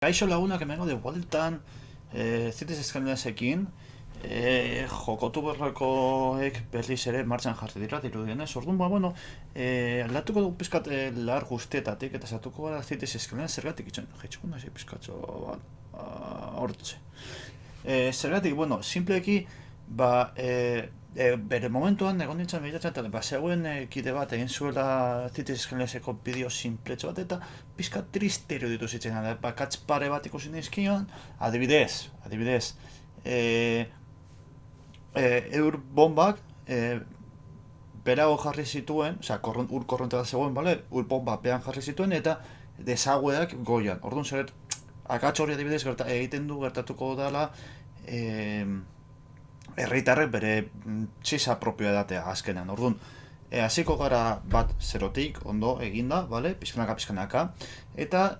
Kaixo lagunak hemengo de bueltan Cities Skylines-ekin jokotu berrakoek berriz ere martxan jarri dira dirudienez. Orduan, bueno, aldatuko dugu pizkat lar guztietatik eta zatuko gara Cities Skylines zergatik itxen. Jaitxuko nahi pizkatxo hortze. Zergatik, bueno, simpleki, bere momentuan egon nintzen behiratzen eta zegoen kide bat egin zuela Cities Skylines-eko bideo simpletxo bat eta pizka triste iruditu zitzen da, bakatz pare bat ikusi nizkion, adibidez, eur bombak berago jarri zituen, ur korronte bat zegoen, bale? Ur bomba behan jarri zituen eta desagueak goian. Orduan zer, akatz hori adibidez egiten du gertatuko dela herritarrek bere txisa propioa edatea azkenean. Orduan, hasiko gara bat zerotik, ondo eginda, bale? Pizkanaka, eta,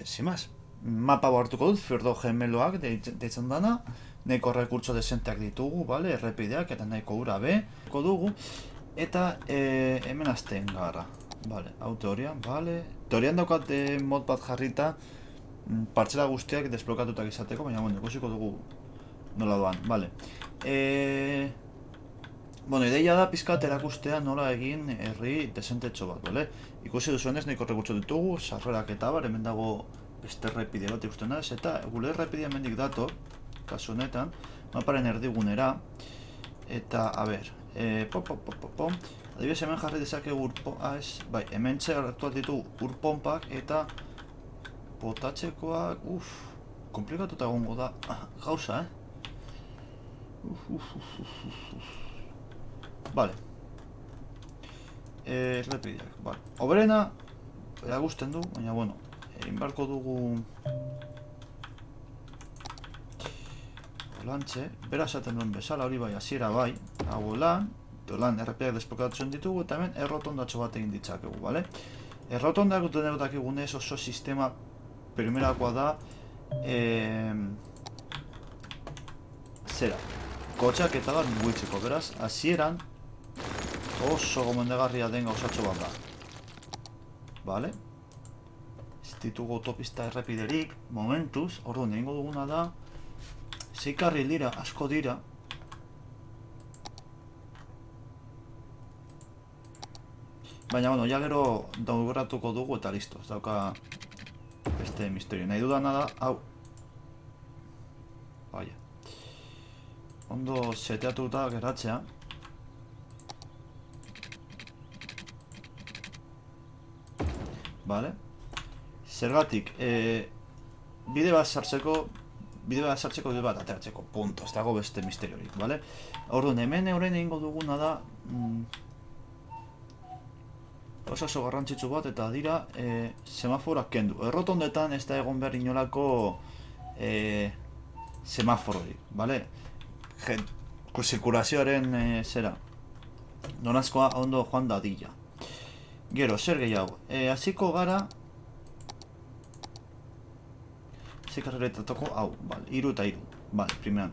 zimaz, mapa hartuko dut, Fjordo gemeloak deitzen dana, nahiko rekurtso desenteak ditugu, bale? Errepideak eta nahiko ura dugu, eta hemen azten gara, bale? Hau teorian, bale? Teorian daukat mod bat jarrita, partzela guztiak desblokatutak izateko, baina, bueno, ikusiko dugu nola doan, bale. Bueno, ideia da pizkat erakustea nola egin herri desentetxo bat, bale? Ikusi duzuenez nahiko rekurtso ditugu, sarrerak eta bar, hemen dago beste errepide bat ikusten naz, eta gure errepidea hemendik dator, kasu honetan, maparen erdigunera, eta, a ber, adibidez hemen jarri dezakegu bai, hemen hartu ditugu urpompak eta potatxekoak, komplikatuta egongo da, gauza, Vale. Errepideak, vale. Oberena, eragusten du, baina, bueno, egin beharko dugu holantxe, bera esaten duen bezala, hori bai, hasiera bai, hau lan errepideak desblokatzen ditugu, eta hemen errotondatxo bat egin ditzakegu, bale? Errotondak dut dakigunez oso sistema primerakoa da, zera, kotxak eta bat mugitzeko, beraz, hasieran oso gomendagarria den gauzatxo bat da. Bale? Ez ditugu autopista errepiderik, momentuz, orduan egingo duguna da, 6 karril dira, asko dira. Baina, bueno, ja gero daugoratuko dugu eta listo, ez dauka beste misterio. Nahi dudana da, hau. Baina. Ondo seteatuta geratzea. Vale. Zergatik, bide bat sartzeko, bide bat ateratzeko, punto, ez dago beste misteriorik, vale? Orduan, hemen euren egingo duguna da oso garrantzitsu bat eta dira semaforoak kendu. Errotondetan ez da egon behar inolako semafororik, vale? Zirkulazioaren zera nonazkoa ondo joan dadila. Gero, zer gehiago, hasiko gara zikarretetako hau, bale, 3 eta 3, bale, primeran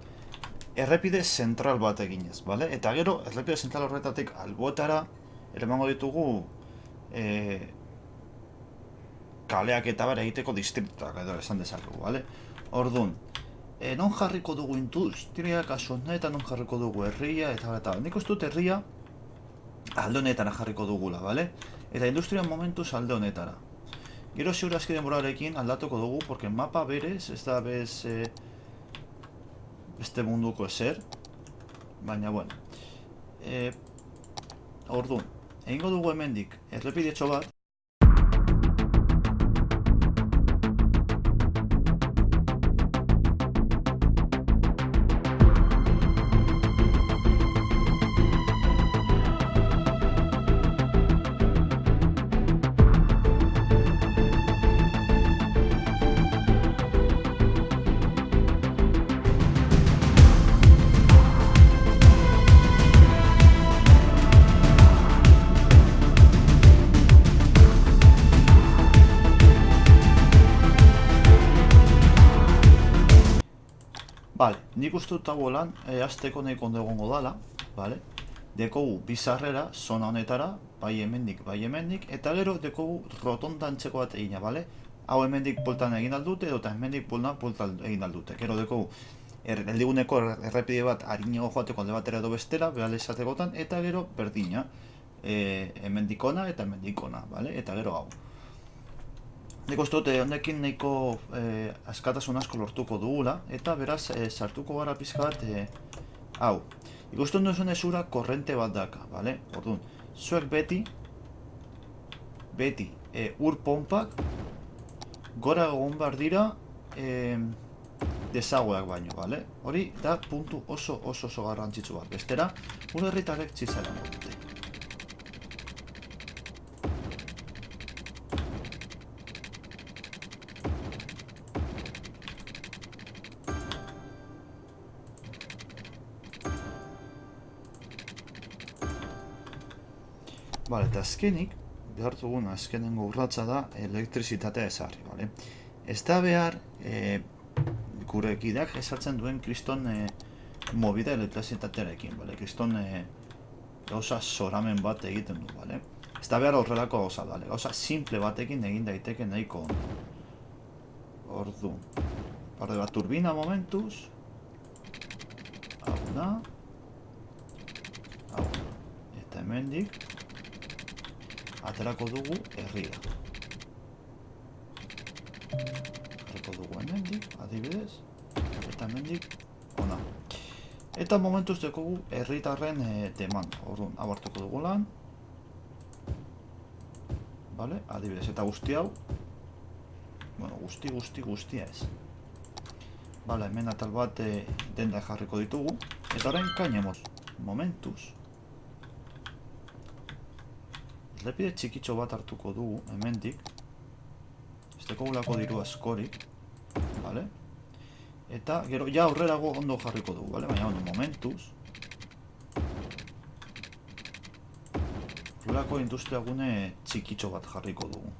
errepide zentral bat eginez, bale? Eta gero, errepide zentral horretatik alboetara eramango ditugu kaleak eta bera egiteko distriktuak edo esan dezakegu, bale? Orduan, non jarriko dugu industria, kasu honetan non jarriko dugu herria, eta nik uste dut herria alde honetara jarriko dugula, bale? Eta industria momentuz alde honetara. Gero ziur aski denborarekin aldatuko dugu, porque mapa berez, ez da beste munduko ezer, baina, bueno. Orduan, egingo dugu hemendik errepidetxo bat, Bale, nik uste dut hau lan, azteko nahiko ondo egongo dala, bale? Dekogu bizarrera, zona honetara, bai hemendik, eta gero dekogu rotonda antzeko bat egina, bale? hau hemendik bueltan egin aldute, edo eta hemendik bueltan egin aldute. Gero deko erdiguneko errepide bat harinago joateko alde batera edo bestera, behale esatekotan, eta gero berdina. Hemendik ona eta hemendik ona, vale? Eta gero hau. Nik uste dut, honekin nahiko askatasun asko lortuko dugula, eta beraz, sartuko gara pizka bat, hau. Ikusten duzun ezura korrente bat daka, vale? Orduan, zuek beti, ur pompak, gora egon behar dira, desagoak baino, vale? Hori da puntu oso garrantzitsu bat. Bestera, ur herritarrek txizaren dute. Bale, eta azkenik, behar dugun azkenengo urratza da elektrizitatea ezarri, bale? Ez da behar, gure ekideak ezartzen duen kriston mobida elektrizitatearekin, bale? Kriston gauza zoramen bat egiten du, bale? Ez da behar horrelako gauza, bale? Gauza simple batekin egin daiteke nahiko ondo. Orduan, parde bat turbina momentuz, hau da, eta hemendik, aterako dugu herrira. Aterako dugu hemendik, adibidez, eta hemendik ona. Eta momentuz dekogu herritarren demanda. Orduan, abartuko dugu lan. Vale, adibidez, eta guzti hau. Bueno, guztia ez. Vale, hemen atal bat denda jarriko ditugu. Eta orain kainemos. Momentuz. Errepide txikitxo bat hartuko dugu, hemendik. Ez dekogulako diru askorik, vale? Eta gero, ja aurrerago ondo jarriko dugu, vale? Baina, momentuz. Horrelako industriagune txikitxo bat jarriko dugu.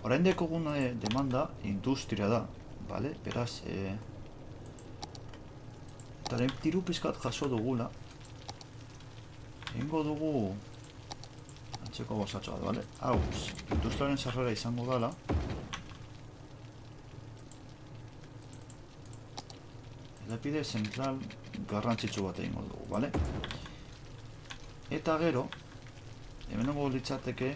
Orain dekogun demanda industria da, bale? Beraz, eta diru pizkat jaso dugula, egingo dugu antzeko gozatxo bat, bale? Hau, industriaren sarrera izango dala, errepide zentral garrantzitsu bat egingo dugu, bale? Eta gero, hemenongo litzateke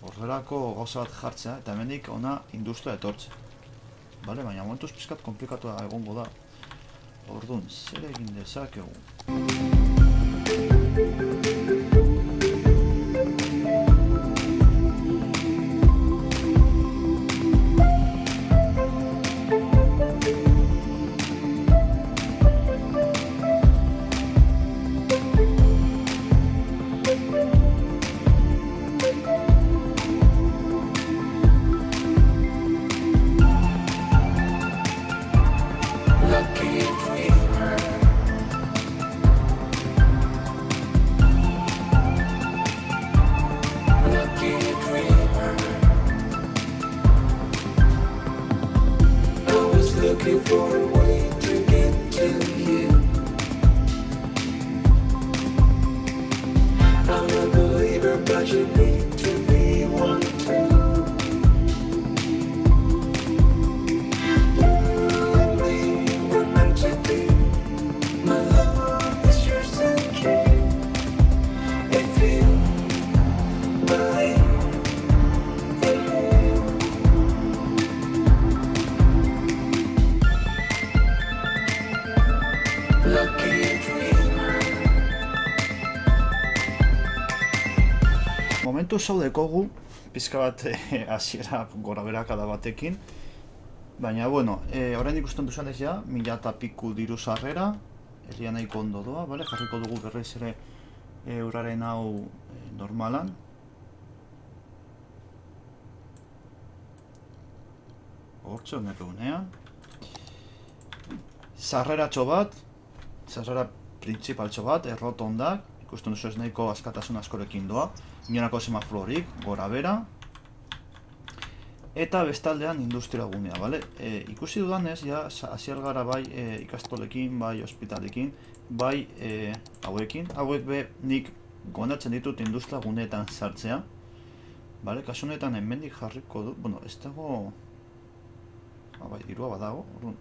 horrelako gauza bat jartzea, eta hemendik ona industria etortzea. Bale, baina momentuz pizkat komplikatu egongo da. Orduan, zer egin dezakegu? Momentu zau dekogu, pizka bat hasiera gora berakada batekin, baina, bueno, orain ikusten duzan ez ja, 1000 eta piku diru sarrera, herria nahiko ondo doa, bale? Jarriko dugu berriz ere euraren hau normalan. Hortxe honek egunean. Sarreratxo bat, sarrera printzipaltxo bat, errotondak, ikusten duzu ez nahiko askatasun askorekin doa, inonako semaflorik, gora bera, eta bestaldean industria gunea, bale? Ikusi dudanez, ja, hasier gara bai ikastolekin, bai ospitalekin, bai hauekin, hauek be nik gonatzen ditut industria guneetan sartzea, bale? Kasu honetan hemendik jarriko du, bueno, ez dago, bai, dirua badago, orduan,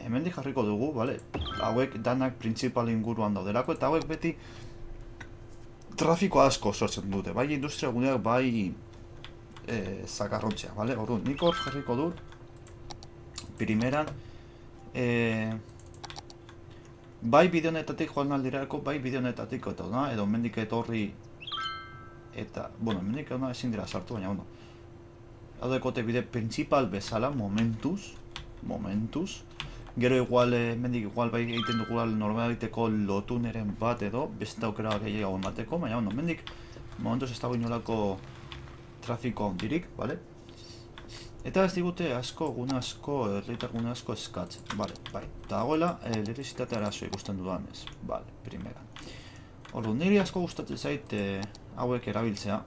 hemendik jarriko dugu, bale? Hauek danak printzipal inguruan daudelako, eta hauek beti trafiko asko sortzen dute, bai industria guneak, bai zakarrontzea, bale? Orduan, nik hor jarriko dut primeran bai bideonetatik joan aldirako, bai bideonetatik edo mendik etorri eta, bueno, mendik ona ezin dira sartu, baina, bueno, hau dekote bide principal bezala, momentuz, gero igual, mendik igual bai egiten dugu normaliteko lotuneren bat edo, beste aukera gehiago emateko, baina, bueno, mendik momentuz ez dago inolako trafiko handirik, bale? Eta ez digute asko, gune asko, erritar gune asko eskatzen, bale, bai. Eta dagoela, elektrizitate arazo ikusten dudanez, bale, primeran. Ordu, niri asko gustatzen zait hauek erabiltzea.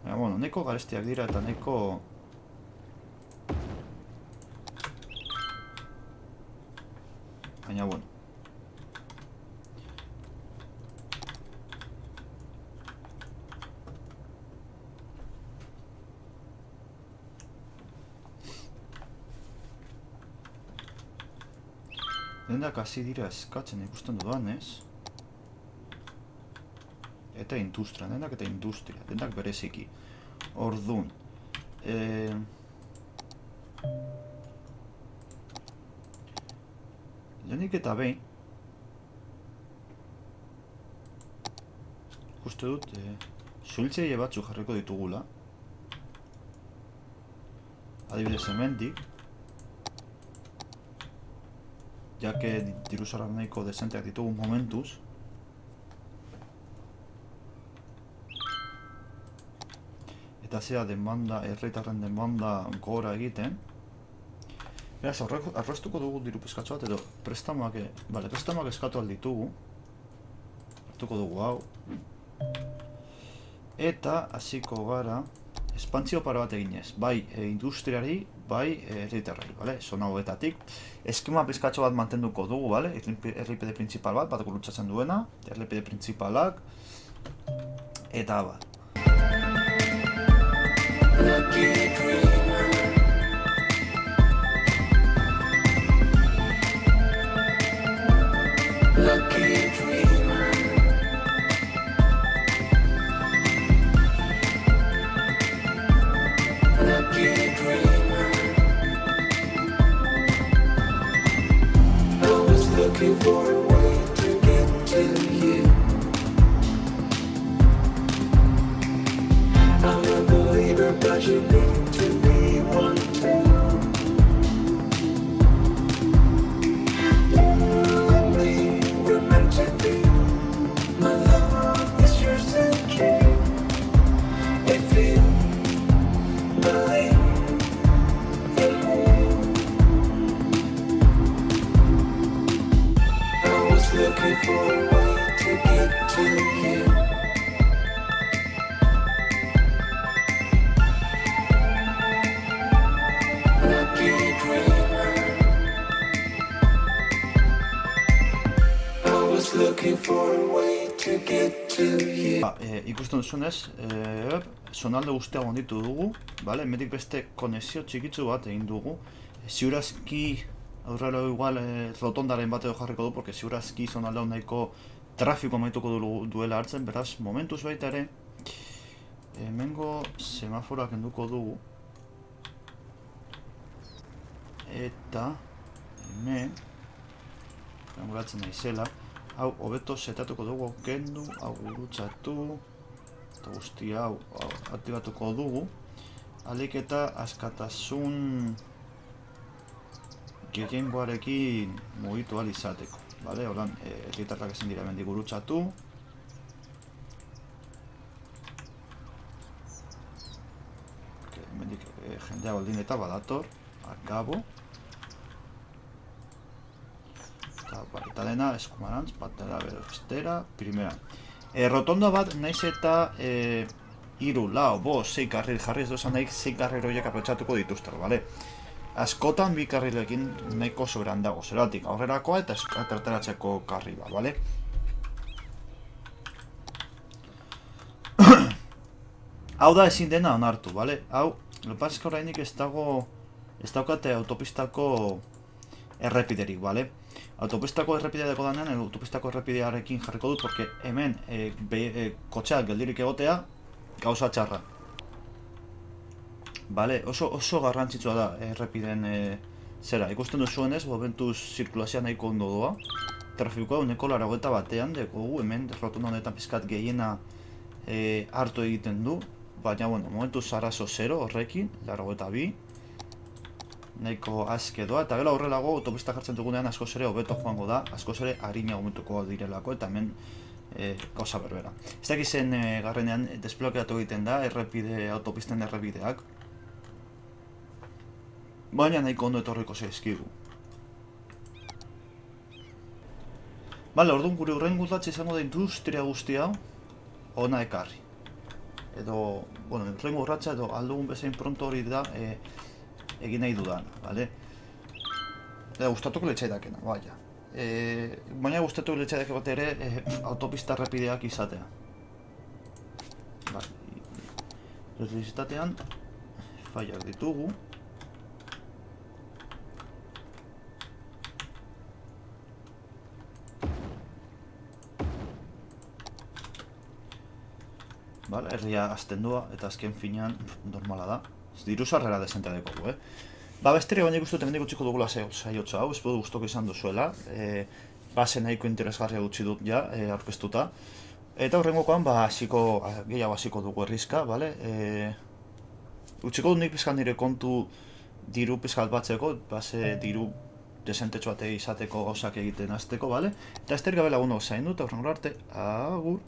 Baina, bueno, neko garestiak dira eta neko... Baina, bueno. Dendak hasi dira eskatzen ikusten dudanez. Eta industria, dendak bereziki. Orduan. Lehenik eta behin. Ikuste dut, zuhiltzeile batzuk jarriko ditugula. Adibidez hemendik. Jake diruzarrak nahiko desenteak ditugu momentuz. Eta zera demanda, herritarren demanda gora egiten. Beraz, arrostuko dugu diru pizkatxo bat, edo prestamak, bale, prestamak eskatu alditugu. Hartuko dugu hau. Eta hasiko gara espantzio para bat eginez, bai industriari, bai herritarrei, bale? Zona hauetatik. Eskema pizkatxo bat mantenduko dugu, bale? Erripide printzipal bat gurutzatzen duena, erripide printzipalak, eta bat. Looking for a way to get to you. I'm a believer, but you need to be one too. You and me were meant to be. My love is yours to keep. If you believe in me. Looking for a way to get to you. Lucky dreamer. I was looking for a way to get to you. Ikusten duzunez, zonalde guztia gonditu dugu, bale? Hemendik beste konexio txikitzu bat egin dugu. Ziurazki aurrera igual rotondaren bat edo jarriko du, porque ziurazki zonalde nahiko trafiko maituko duela hartzen, beraz, momentuz baita ere, hemengo semaforoak enduko dugu. Eta, hemen, guratzen naizela, hau hobeto setatuko dugu, kendu, hau gurutzatu, eta guzti hau aktibatuko dugu. Alik eta askatasun gehiengoarekin mugitu ahal izateko. Bale, holan, herritarrak ezin dira hemendik gurutzatu. Hemendik jendea baldin eta badator, akabo. Eta dena, eskumarantz, batera bero bestera, primera. Rotonda bat, naiz eta iru, lau, bost, 6 karril jarri ez duzan nahi 6 karril horiek aprotxatuko dituztero, bale? Askotan 2 karrilekin nahiko soberan dago, zeratik aurrerakoa eta ateratzeko karrila, bale? Hau da ezin dena onartu, bale? Hau, lopazko orainik ez daukate autopistako errepiderik, bale? Autopistako errepidea deko danean, autopistako errepidearekin jarriko dut, porque hemen kotxeak geldirik egotea gauza txarra. Bale, oso garrantzitsua da errepideen zera. Ikusten duzuenez, momentuz zirkulazioa nahiko ondo doa. Trafikoa uneko 81 dekogu, hemen rotonda honetan pizkat gehiena hartu egiten du. Baina, bueno, momentuz arazo 0 horrekin, 82. Nahiko aske doa, eta gero horrelago autopista jartzen dugunean askoz ere hobeto joango da, askoz ere harina aumentuko direlako, eta hemen gauza berbera. Ez dakiz zen garrenean desblokeatu egiten da autopisten errepideak. Baina nahiko ondo etorriko zaizkigu. Bale, orduan gure hurren gutatxe izango da industria guztia ona ekarri. Edo, bueno, hurren urratxa edo aldugun bezain pronto hori da egin nahi dudan, bale? Eta gustatuko letxaidakena, baina. Baina gustatuko letxaidak bat ere autopista errepideak izatea. Bale, elektrizitatean faiak ditugu. Bale, herria azten doa eta azken finean normala da. Diru sarrera desentea dekogu, Besterik baina ikustu hemendik utziko dugula saiotza hau, espero gustoko izan duzuela. Base nahiko interesgarria utzi dut ja, aurkeztuta. Eta horrengokoan, gehiago hasiko dugu herrizka, bale? Utziko dut nik pizkat nire kontu diru pizkat batzeko, base diru desentetxo izateko gauzak egiten hasteko, bale? Eta esterik gabe lagunok zain dut, horrengo arte, agur!